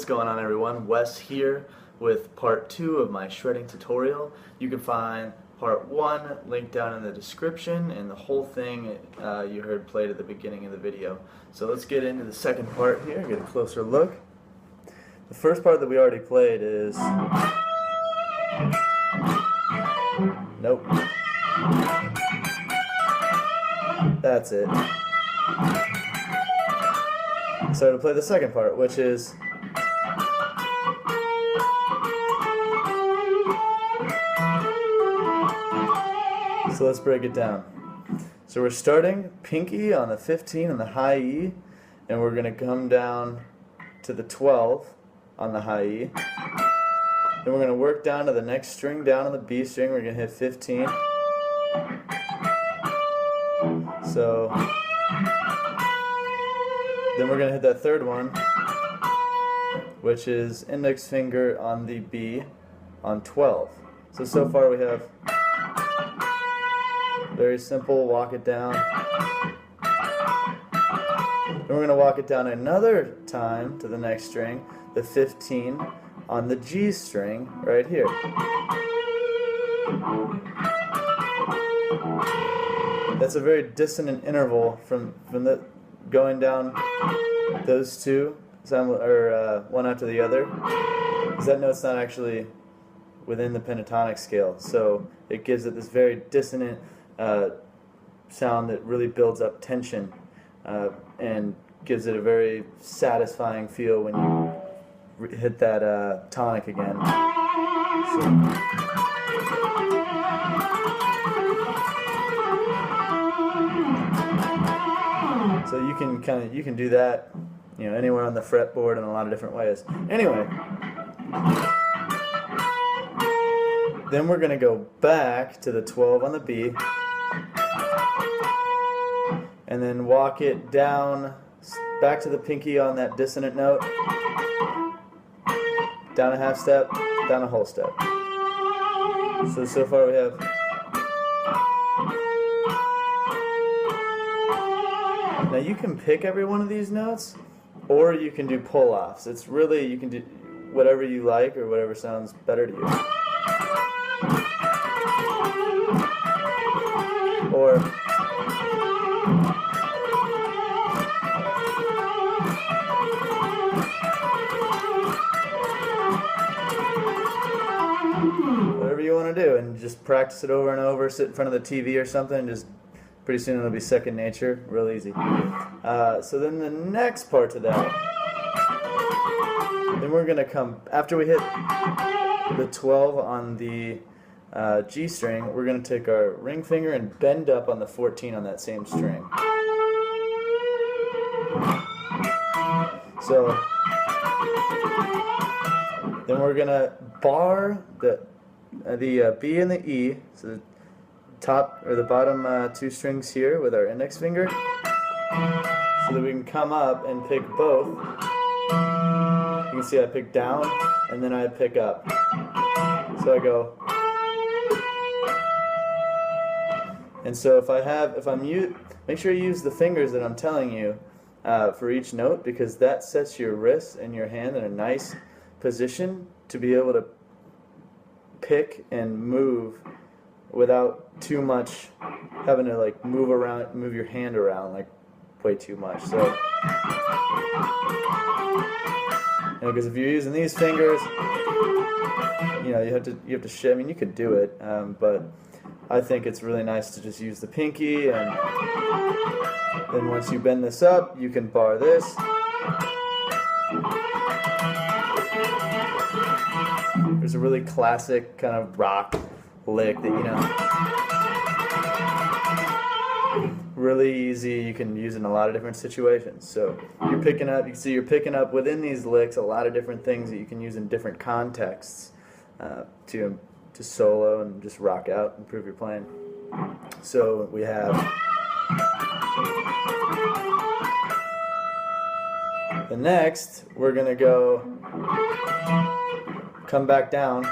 What's going on, everyone? Wes here with part 2 of my shredding tutorial. You can find part 1 linked down in the description, and the whole thing you heard played at the beginning of the video. So let's get into the second part here, get a closer look. The first part that we already played is... Nope. That's it. So to play the second part, which is... So let's break it down. So we're starting pinky on the 15 on the high E, and we're going to come down to the 12 on the high E. Then we're going to work down to the next string down on the B string. We're going to hit 15. So then we're going to hit that third one, which is index finger on the B on 12. So far we have very simple, walk it down. Then we're going to walk it down another time to the next string, the 15 on the G string right here. That's a very dissonant interval from the going down those two, one after the other, because that note's not actually within the pentatonic scale, so it gives it this very dissonant sound that really builds up tension and gives it a very satisfying feel when you hit that tonic again. So you can do that, anywhere on the fretboard in a lot of different ways. Anyway, then we're going to go back to the 12 on the B, and then walk it down back to the pinky on that dissonant note, down a half step, down a whole step. So far we have... Now you can pick every one of these notes, or you can do pull-offs. It's really, you can do whatever you like or whatever sounds better to you. Or whatever you want to do, and just practice it over and over. Sit in front of the TV or something, and just pretty soon it'll be second nature, real easy. So then the next part to that, then we're going to come, after we hit the 12 on the G string, we're going to take our ring finger and bend up on the 14 on that same string. So then we're going to bar the B and the E, so the top or the bottom two strings here with our index finger, so that we can come up and pick both. You can see I pick down and then I pick up. So I go, and so make sure you use the fingers that I'm telling you for each note, because that sets your wrist and your hand in a nice position to be able to pick and move without too much having to move your hand around way too much. So, because if you're using these fingers, you have to. I mean, you could do it, but I think it's really nice to just use the pinky, and then once you bend this up, you can bar this. There's a really classic kind of rock lick that, really easy. You can use in a lot of different situations. So you're picking up within these licks a lot of different things that you can use in different contexts to solo and just rock out and improve your playing. So we have the next, we're gonna go come back down.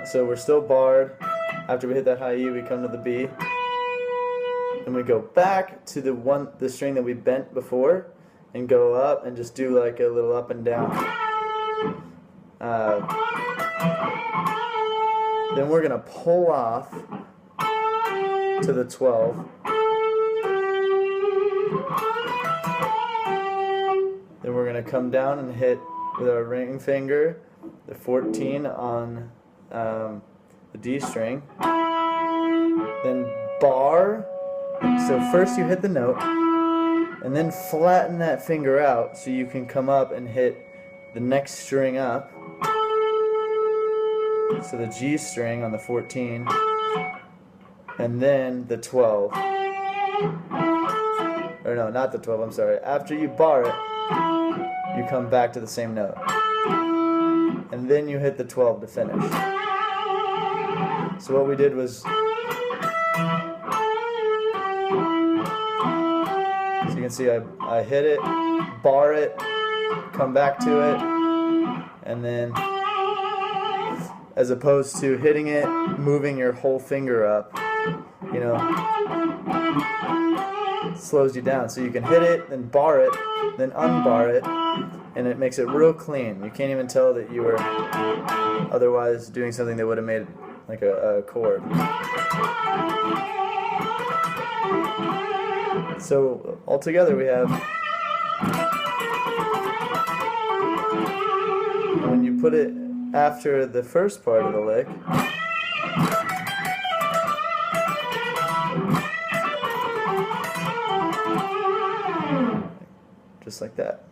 So we're still barred. After we hit that high E, we come to the B, and we go back to the string that we bent before, and go up and just do like a little up and down. Then we're going to pull off to the 12. Then we're going to come down and hit with our ring finger the 14 on the D string. Then bar. So first you hit the note, and then flatten that finger out so you can come up and hit the next string up. So the G string on the 14, and then the 12. Or no, not the 12, I'm sorry. After you bar it, you come back to the same note. And then you hit the 12 to finish. So what we did was, so you can see I hit it, bar it, come back to it, and then as opposed to hitting it, moving your whole finger up, you know, slows you down. So you can hit it, then bar it, then unbar it, and it makes it real clean. You can't even tell that you were otherwise doing something that would have made like a chord. So altogether we have, when you put it after the first part of the lick, just like that.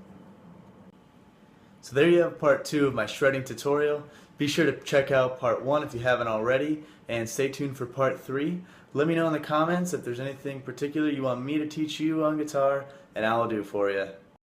So there you have part 2 of my shredding tutorial. Be sure to check out part 1 if you haven't already, and stay tuned for part 3. Let me know in the comments if there's anything particular you want me to teach you on guitar, and I'll do for you.